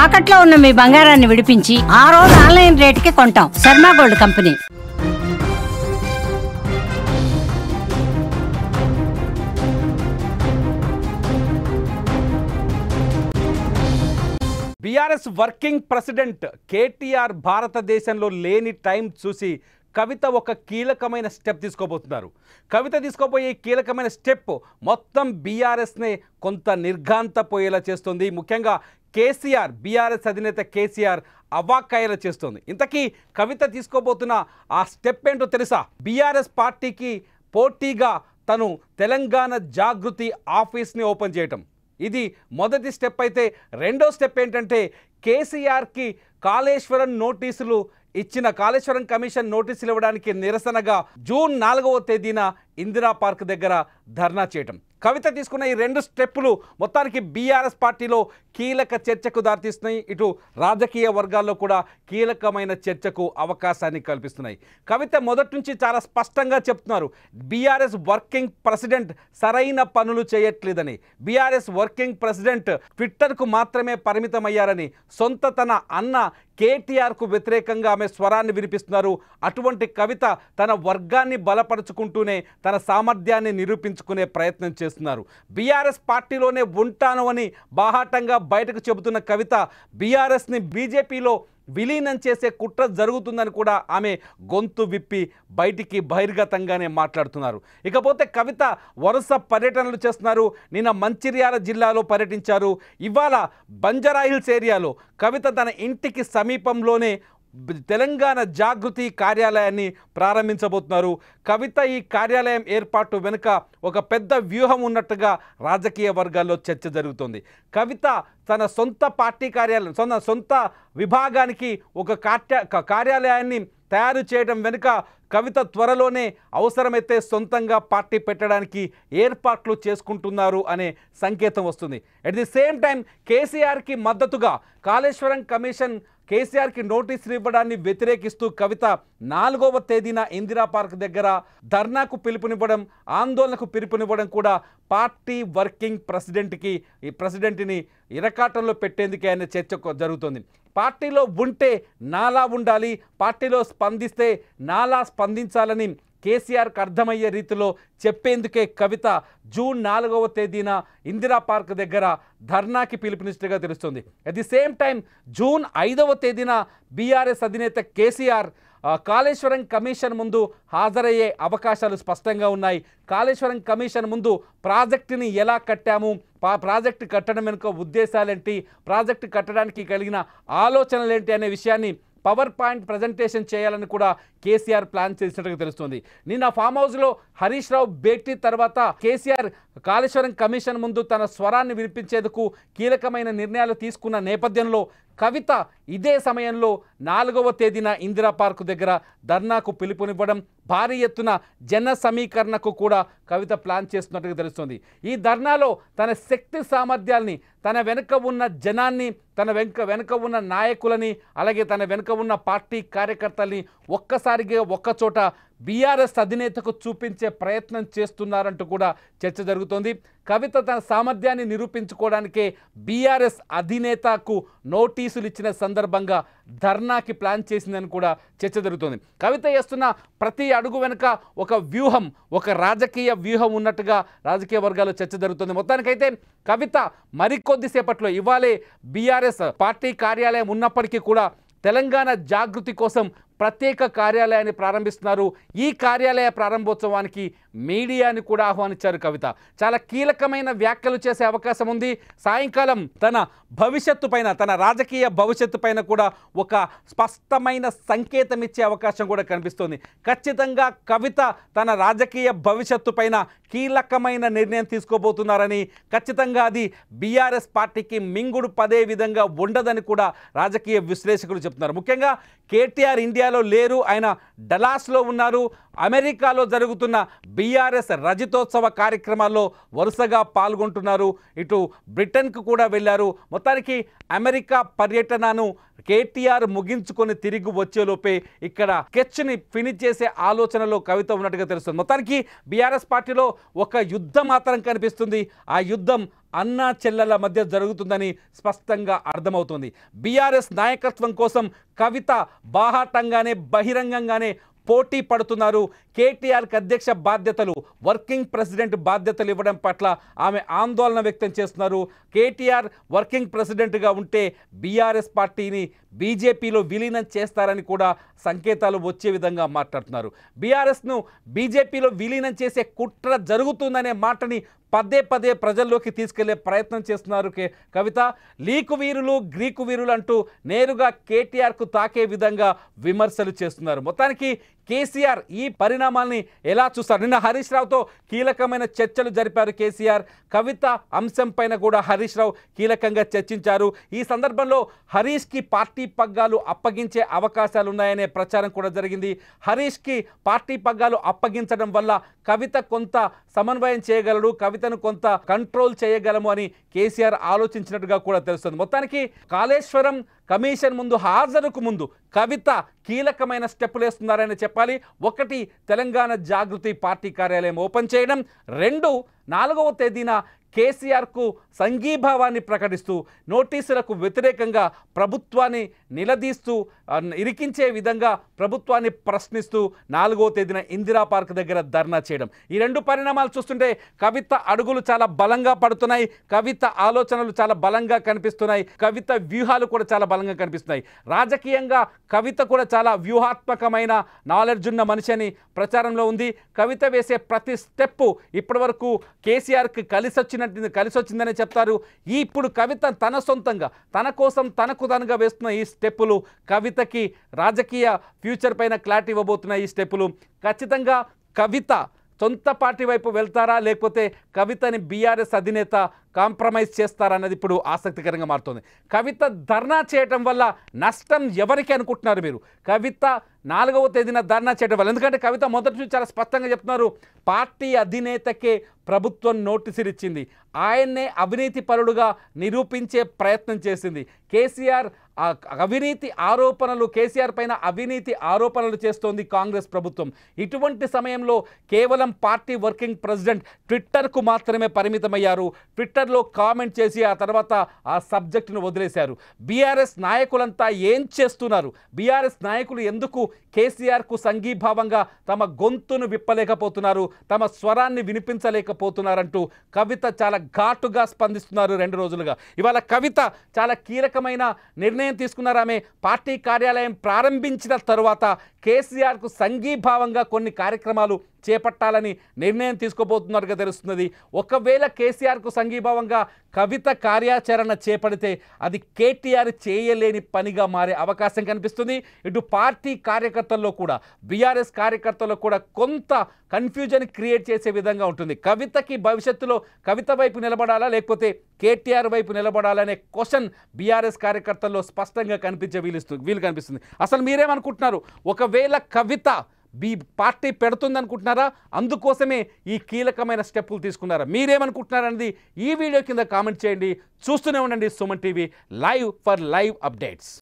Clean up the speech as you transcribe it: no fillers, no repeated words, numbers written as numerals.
తాకట్లో ఉన్న మీ బంగారాన్ని విడిపించి ఆ రోజు ఆన్లైన్ రేటుకి కొంటాం. Sharma gold company. BRS working president KTR భారతదేశంలో లేని టైం చూసి కవిత ఒక కీలకమైన స్టెప్ తీసుకోబోతున్నారు. కవిత తీసుకోబోయే కీలకమైన స్టెప్ మొత్తం బీఆర్ఎస్నే కొంత నిర్ఘాంతపోయేలా చేస్తుంది. ముఖ్యంగా కేసీఆర్, బీఆర్ఎస్ అధినేత కేసీఆర్ అవాక్కయ్యేలా చేస్తుంది. ఇంతకీ కవిత తీసుకోబోతున్న ఆ స్టెప్ ఏంటో తెలుసా? బీఆర్ఎస్ పార్టీకి పోటీగా తను తెలంగాణ జాగృతి ఆఫీస్ని ఓపెన్ చేయటం. ఇది మొదటి స్టెప్ అయితే, రెండో స్టెప్ ఏంటంటే కేసీఆర్కి కాళేశ్వరం నోటీసులు ఇచ్చిన కాళేశ్వరం కమిషన్ నోటీసులు ఇవ్వడానికి నిరసనగా జూన్ 4వ తేదీన ఇందిరా పార్క్ దగ్గర ధర్నా చేయటం. కవిత తీసుకున్న ఈ రెండు స్టెప్పులు మొత్తానికి బీఆర్ఎస్ పార్టీలో కీలక చర్చకు దారితీస్తున్నాయి. ఇటు రాజకీయ వర్గాల్లో కూడా కీలకమైన చర్చకు అవకాశాన్ని కల్పిస్తున్నాయి. కవిత మొదటి నుంచి చాలా స్పష్టంగా చెప్తున్నారు, బీఆర్ఎస్ వర్కింగ్ ప్రెసిడెంట్ సరైన పనులు చేయట్లేదని. బీఆర్ఎస్ వర్కింగ్ ప్రెసిడెంట్ ట్విట్టర్కు మాత్రమే పరిమితమయ్యారని, సొంత తన అన్న కేటీఆర్కు వ్యతిరేకంగా ఆమె స్వరాన్ని వినిపిస్తున్నారు. అటువంటి కవిత తన వర్గాన్ని బలపరుచుకుంటూనే తన సామర్థ్యాన్ని నిరూపించుకునే ప్రయత్నం చేస్తున్నారు. బీఆర్ఎస్ పార్టీలోనే ఉంటాను అని బాహాటంగా బయటకు చెబుతున్న కవిత బీఆర్ఎస్ని బీజేపీలో విలీనం చేసే కుట్ర జరుగుతుందని కూడా ఆమె గొంతు విప్పి బయటికి బహిర్గతంగానే మాట్లాడుతున్నారు. ఇకపోతే కవిత వరుస పర్యటనలు చేస్తున్నారు. నిన్న మంచిర్యాల జిల్లాలో పర్యటించారు. ఇవాళ బంజారాహిల్స్ ఏరియాలో కవిత తన ఇంటికి సమీపంలోనే తెలంగాణ జాగృతి కార్యాలయాన్ని ప్రారంభించబోతున్నారు. కవిత ఈ కార్యాలయం ఏర్పాటు వెనుక ఒక పెద్ద వ్యూహం ఉన్నట్టుగా రాజకీయ వర్గాల్లో చర్చ జరుగుతుంది. కవిత తన సొంత పార్టీ కార్యాలయం, సొంత విభాగానికి ఒక కార్యాలయాన్ని తయారు చేయడం వెనుక కవిత త్వరలోనే అవసరమైతే సొంతంగా పార్టీ పెట్టడానికి ఏర్పాట్లు చేసుకుంటున్నారు అనే సంకేతం వస్తుంది. అట్ ది సేమ్ టైం కేసీఆర్కి మద్దతుగా కాళేశ్వరం కమిషన్ కేసీఆర్కి నోటీసులు ఇవ్వడాన్ని వ్యతిరేకిస్తూ కవిత 4వ తేదీన ఇందిరా పార్క్ దగ్గర ధర్నాకు పిలుపునివ్వడం, ఆందోళనకు పిలుపునివ్వడం కూడా పార్టీ వర్కింగ్ ప్రెసిడెంట్ని ఇరకాటంలో పెట్టేందుకే అనే చర్చ జరుగుతుంది. పార్టీలో ఉంటే నాలా ఉండాలి, పార్టీలో స్పందిస్తే నాలా స్పందించాలని కేసీఆర్కి అర్థమయ్యే రీతిలో చెప్పేందుకే కవిత జూన్ 4వ తేదీన ఇందిరా పార్క్ దగ్గర ధర్నాకి పిలుపునిచ్చినట్టుగా తెలుస్తుంది. At the same time June 5వ తేదీన బీఆర్ఎస్ అధినేత కేసీఆర్ కాళేశ్వరం కమిషన్ ముందు హాజరయ్యే అవకాశాలు స్పష్టంగా ఉన్నాయి. కాళేశ్వరం కమిషన్ ముందు ప్రాజెక్టుని ఎలా కట్టాము, ప్రాజెక్టు కట్టడం వెనుక ఉద్దేశాలేంటి, ప్రాజెక్టు కట్టడానికి కలిగిన ఆలోచనలేంటి అనే విషయాన్ని పవర్ పాయింట్ ప్రజెంటేషన్ చేయాలని కూడా కేసీఆర్ ప్లాన్ చేసినట్టుగా తెలుస్తుంది. నిన్న ఫామ్ హౌస్లో హరీష్ రావు భేటీ తర్వాత కేసీఆర్ కాళేశ్వరం కమిషన్ ముందు తన స్వరాన్ని వినిపించేందుకు కీలకమైన నిర్ణయాలు తీసుకున్న నేపథ్యంలో కవిత ఇదే సమయంలో 4వ తేదీన ఇందిరా పార్కు దగ్గర ధర్నాకు పిలుపునివ్వడం, భారీ ఎత్తున జన సమీకరణకు కూడా కవిత ప్లాన్ చేస్తున్నట్టుగా తెలుస్తుంది. ఈ ధర్నాలో తన శక్తి సామర్థ్యాల్ని, తన వెనుక ఉన్న జనాన్ని, తన వెనుక ఉన్న నాయకులని, అలాగే తన వెనుక ఉన్న పార్టీ కార్యకర్తల్ని ఒక్కసారిగా ఒక్కచోట బీఆర్ఎస్ అధినేతకు చూపించే ప్రయత్నం చేస్తున్నారంటూ కూడా చర్చ జరుగుతోంది. కవిత తన సామర్థ్యాన్ని నిరూపించుకోవడానికే బీఆర్ఎస్ అధినేతకు నోటీసులు ఇచ్చిన సందర్భంగా ధర్నాకి ప్లాన్ చేసిందని కూడా చర్చ జరుగుతోంది. కవిత చేస్తున్న ప్రతి అడుగు వెనుక ఒక వ్యూహం, ఒక రాజకీయ వ్యూహం ఉన్నట్టుగా రాజకీయ వర్గాల్లో చర్చ జరుగుతుంది. మొత్తానికైతే కవిత మరికొద్దిసేపట్లో, ఇవాళే బీఆర్ఎస్ పార్టీ కార్యాలయం ఉన్నప్పటికీ కూడా తెలంగాణ జాగృతి కోసం ప్రత్యేక కార్యాలయాన్ని ప్రారంభిస్తున్నారు. ఈ కార్యాలయ ప్రారంభోత్సవానికి మీడియాని కూడా ఆహ్వానించారు కవిత. చాలా కీలకమైన వ్యాఖ్యలు చేసే అవకాశం ఉంది. సాయంకాలం తన భవిష్యత్తు పైన, తన రాజకీయ భవిష్యత్తు పైన కూడా ఒక స్పష్టమైన సంకేతం ఇచ్చే అవకాశం కూడా కనిపిస్తుంది. ఖచ్చితంగా కవిత తన రాజకీయ భవిష్యత్తు పైన కీలకమైన నిర్ణయం తీసుకోబోతున్నారని, ఖచ్చితంగా అది బీఆర్ఎస్ పార్టీకి మింగుడు పదే విధంగా ఉండదని కూడా రాజకీయ విశ్లేషకులు చెప్తున్నారు. ముఖ్యంగా కేటీఆర్ ఇండియాలో లేరు, ఆయన డలాస్లో ఉన్నారు. అమెరికాలో జరుగుతున్న బీఆర్ఎస్ రజతోత్సవ కార్యక్రమాల్లో వరుసగా పాల్గొంటున్నారు. ఇటు బ్రిటన్కు కూడా వెళ్ళారు. మొత్తానికి అమెరికా పర్యటనను కేటీఆర్ ముగించుకొని తిరిగి వచ్చేలోపే ఇక్కడ స్కెచ్ని ఫినిష్ చేసే ఆలోచనలో కవిత ఉన్నట్టుగా తెలుస్తుంది. మొత్తానికి బీఆర్ఎస్ పార్టీలో ఒక యుద్ధం మాత్రం కనిపిస్తుంది. ఆ యుద్ధం అన్నా చెల్లెల మధ్య జరుగుతుందని స్పష్టంగా అర్థమవుతుంది. బీఆర్ఎస్ నాయకత్వం కోసం కవిత బాహాటంగానే బహిరంగంగానే పోటీ పడుతున్నారు. కేటీఆర్కి అధ్యక్ష బాధ్యతలు, వర్కింగ్ ప్రెసిడెంట్ బాధ్యతలు ఇవ్వడం పట్ల ఆమె ఆందోళన వ్యక్తం చేస్తున్నారు. కేటీఆర్ వర్కింగ్ ప్రెసిడెంట్గా ఉంటే బీఆర్ఎస్ పార్టీని బీజేపీలో విలీనం చేస్తారని కూడా సంకేతాలు వచ్చే విధంగా మాట్లాడుతున్నారు. బీఆర్ఎస్ను బీజేపీలో విలీనం చేసే కుట్ర జరుగుతుందనే మాటని పదే పదే ప్రజల్లోకి తీసుకెళ్లే ప్రయత్నం చేస్తున్నారు కవిత. లీకు వీరులు, గ్రీకు వీరులు అంటూ నేరుగా కేటీఆర్కు తాకే విధంగా విమర్శలు చేస్తున్నారు. మొత్తానికి కేసీఆర్ ఈ పరిణామాల్ని ఎలా చూస్తారు? నిన్న హరీష్ రావుతో కీలకమైన చర్చలు జరిపారు కేసీఆర్. కవిత అంశం పైన కూడా హరీష్ రావు కీలకంగా చర్చించారు. ఈ సందర్భంలో హరీష్కి పార్టీ పగ్గాలు అప్పగించే అవకాశాలు ఉన్నాయనే ప్రచారం కూడా జరిగింది. హరీష్కి పార్టీ పగ్గాలు అప్పగించడం వల్ల కవిత కొంత సమన్వయం చేయగలడు, కవితను కొంత కంట్రోల్ చేయగలము అని కేసీఆర్ ఆలోచించినట్టుగా కూడా తెలుస్తుంది. మొత్తానికి కాళేశ్వరం కమిషన్ ముందు హాజరుకు ముందు కవిత కీలకమైన స్టెప్పులు వేస్తున్నారని చెప్పాలి. ఒకటి, తెలంగాణ జాగృతి పార్టీ కార్యాలయం ఓపెన్ చేయడం. 2, 4వ తేదీన కేసీఆర్కు సంఘీభావాన్ని ప్రకటిస్తూ నోటీసులకు వ్యతిరేకంగా ప్రభుత్వాన్ని నిలదీస్తూ ఇరికించే విధంగా ప్రభుత్వాన్ని ప్రశ్నిస్తూ 4వ తేదీన ఇందిరా పార్క్ దగ్గర ధర్నా చేయడం. ఈ 2 పరిణామాలు చూస్తుంటే కవిత అడుగులు చాలా బలంగా పడుతున్నాయి, కవిత ఆలోచనలు చాలా బలంగా కనిపిస్తున్నాయి, కవిత వ్యూహాలు కూడా చాలా బలంగా కనిపిస్తున్నాయి. రాజకీయంగా కవిత కూడా చాలా వ్యూహాత్మకమైన నాలెడ్జ్ ఉన్న మనిషి అని ప్రచారంలో ఉంది. కవిత వేసే ప్రతి స్టెప్పు ఇప్పటివరకు కేసీఆర్కి కలిసి వచ్చిందని చెప్తారు. ఇప్పుడు కవిత తన సొంతంగా తన కోసం తనకు తనగా వేస్తున్న ఈ స్టెప్పులు కవితకి రాజకీయ ఫ్యూచర్ పైన క్లారిటీ ఇవ్వబోతున్న ఈ స్టెప్పులు ఖచ్చితంగా కవిత సొంత పార్టీ వైపు వెళ్తారా, లేకపోతే కవితని బీఆర్ఎస్ అధినేత కాంప్రమైజ్ చేస్తారన్నది ఇప్పుడు ఆసక్తికరంగా మారుతుంది. కవిత ధర్నా చేయటం వల్ల నష్టం ఎవరికి అనుకుంటున్నారు మీరు? కవిత 4వ తేదీన ధర్నా చేయడం వల్ల, ఎందుకంటే కవిత మొదటి నుంచి చాలా స్పష్టంగా చెప్తున్నారు, పార్టీ అధినేతకే ప్రభుత్వం నోటీసులు ఇచ్చింది, ఆయన్నే అవినీతి పరుడుగా నిరూపించే ప్రయత్నం చేసింది. కేసీఆర్ కేసీఆర్ పైన అవినీతి ఆరోపణలు చేస్తోంది కాంగ్రెస్ ప్రభుత్వం. ఇటువంటి సమయంలో కేవలం పార్టీ వర్కింగ్ ప్రెసిడెంట్ ట్విట్టర్కు మాత్రమే పరిమితమయ్యారు. ట్విట్టర్లో కామెంట్ చేసి ఆ తర్వాత ఆ సబ్జెక్టును వదిలేశారు. బీఆర్ఎస్ నాయకులంతా ఏం చేస్తున్నారు? బీఆర్ఎస్ నాయకులు ఎందుకు కేసీఆర్కు సంఘీభావంగా తమ గొంతును విప్పలేకపోతున్నారు, తమ స్వరాన్ని వినిపించలేకపోతున్నారంటూ కవిత చాలా ఘాటుగా స్పందిస్తున్నారు 2 రోజులుగా. ఇవాళ కవిత చాలా కీలకమైన నిర్ణయం తీసుకున్నారు. ఆమె పార్టీ కార్యాలయం ప్రారంభించిన తరువాత కేసీఆర్కు సంఘీభావంగా కొన్ని కార్యక్రమాలు చేపట్టాలని నిర్ణయం తీసుకోబోతున్నట్టుగా తెలుస్తున్నది. ఒకవేళ కేసీఆర్కు సంఘీభావంగా కవిత కార్యాచరణ చేపడితే అది కేటీఆర్ చేయలేని పనిగా మారే అవకాశం కనిపిస్తుంది. ఇటు పార్టీ కార్యకర్తల్లో కూడా, బీఆర్ఎస్ కార్యకర్తల్లో కూడా కొంత కన్ఫ్యూజన్ క్రియేట్ చేసే విధంగా ఉంటుంది. కవితకి భవిష్యత్తులో కవిత వైపు నిలబడాలా, లేకపోతే కేటీఆర్ వైపు నిలబడాలనే క్వశ్చన్ బీఆర్ఎస్ కార్యకర్తల్లో స్పష్టంగా కనిపించే వీలు కనిపిస్తుంది. అసలు మీరేమనుకుంటున్నారు? ఒకవేళ కవిత పార్టీ పెడుతుందనుకుంటున్నారా? అందుకోసమే ఈ కీలకమైన స్టెప్పులు తీసుకున్నారా? మీరేమనుకుంటున్నారనేది ఈ వీడియో కింద కామెంట్ చేయండి. చూస్తూనే ఉండండి Suman TV live for live updates.